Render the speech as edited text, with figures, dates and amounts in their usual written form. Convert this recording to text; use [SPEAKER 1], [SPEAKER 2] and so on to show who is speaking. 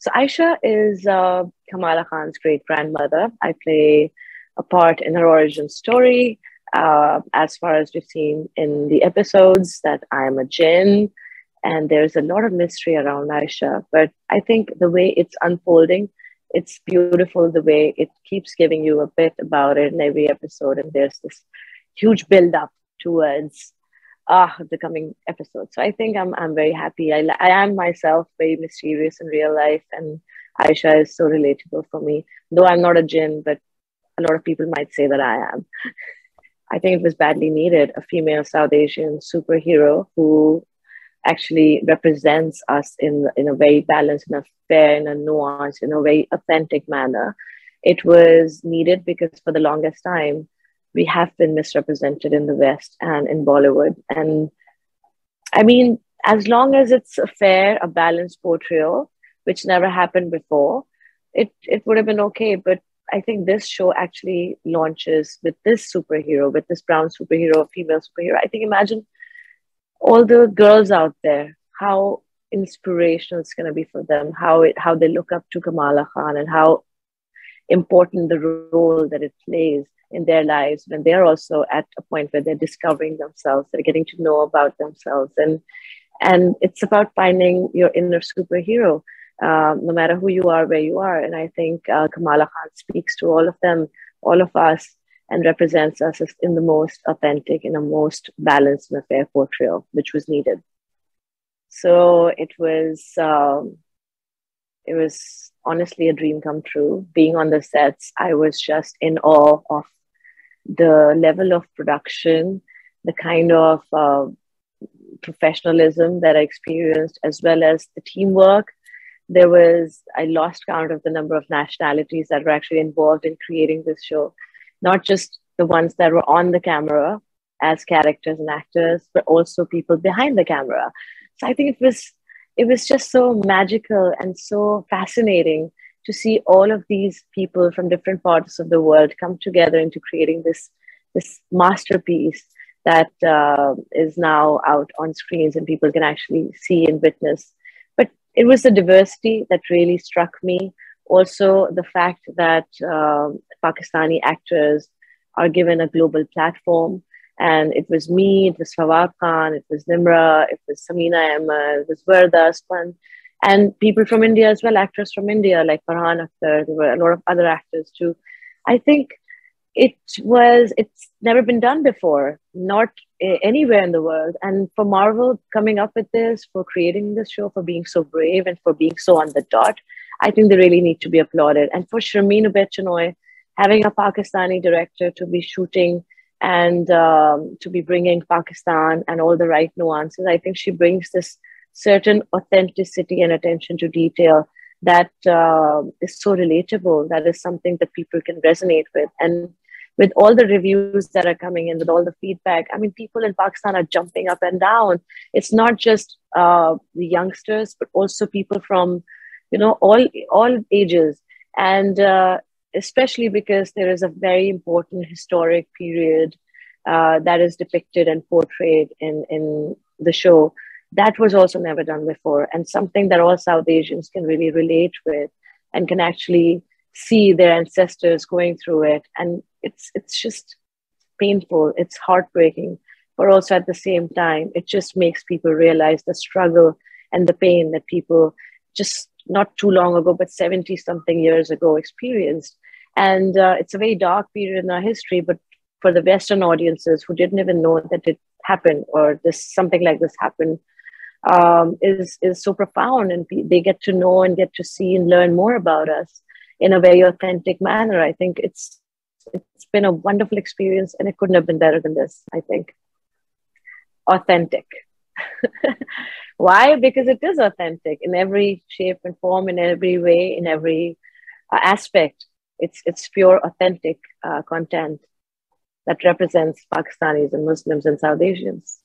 [SPEAKER 1] So Aisha is Kamala Khan's great grandmother. I play a part in her origin story. As far as we've seen in the episodes, that I'm a jinn, and there's a lot of mystery around Aisha. But I think the way it's unfolding, it's beautiful. The way it keeps giving you a bit about it in every episode, and there's this huge build up towards the coming episode. So I think I'm very happy. I am myself very mysterious in real life, and Aisha is so relatable for me. Though I'm not a jinn, but a lot of people might say that I am. I think it was badly needed, a female South Asian superhero who actually represents us in a very balanced, in a fair, in a nuanced, in a very authentic manner. It was needed because for the longest time, we have been misrepresented in the West and in Bollywood. And I mean, as long as it's a fair, a balanced portrayal, which never happened before, it would have been okay. But I think this show actually launches with this superhero, with this brown superhero, female superhero. I think imagine all the girls out there, how inspirational it's going to be for them, how they look up to Kamala Khan, and how important the role that it plays in their lives when they're also at a point where they're discovering themselves, they're getting to know about themselves, and it's about finding your inner superhero, no matter who you are, where you are. And I think Kamala Khan speaks to all of them, all of us, and represents us as in the most authentic, in the most balanced and fair portrayal, which was needed. So it was honestly a dream come true. Being on the sets, I was just in awe of the level of production, the kind of professionalism that I experienced, as well as the teamwork. I lost count of the number of nationalities that were actually involved in creating this show. Not just the ones that were on the camera as characters and actors, but also people behind the camera. So I think it was just so magical and so fascinating to see all of these people from different parts of the world come together into creating this masterpiece that is now out on screens and people can actually see and witness. But it was the diversity that really struck me. Also, the fact that Pakistani actors are given a global platform. And it was me, it was Fawad Khan, it was Nimra, it was Samina Ahmed, it was Varda Aspan, and people from India as well, actors from India like Farhan Akhtar. There were a lot of other actors too. I think it's never been done before, not anywhere in the world. And for Marvel coming up with this, for creating this show, for being so brave and for being so on the dot, I think they really need to be applauded. And for Sharmeen Obaid-Chinoy, having a Pakistani director to be shooting and to be bringing Pakistan and all the right nuances, I think she brings this certain authenticity and attention to detail that is so relatable. That is something that people can resonate with. And with all the reviews that are coming in, with all the feedback, I mean, people in Pakistan are jumping up and down. It's not just the youngsters, but also people from, all ages. And especially because there is a very important historic period that is depicted and portrayed in the show. That was also never done before, and something that all South Asians can really relate with and can actually see their ancestors going through it. And it's just painful, it's heartbreaking, but also at the same time, it just makes people realize the struggle and the pain that people just not too long ago, but 70 something years ago experienced. And it's a very dark period in our history, but for the Western audiences who didn't even know that it happened or something like this happened, is so profound, and they get to know and get to see and learn more about us in a very authentic manner. I think it's been a wonderful experience, and it couldn't have been better than this. I think authentic. Why? Because it is authentic in every shape and form, in every way, in every aspect. It's pure, authentic content that represents Pakistanis and Muslims and South Asians.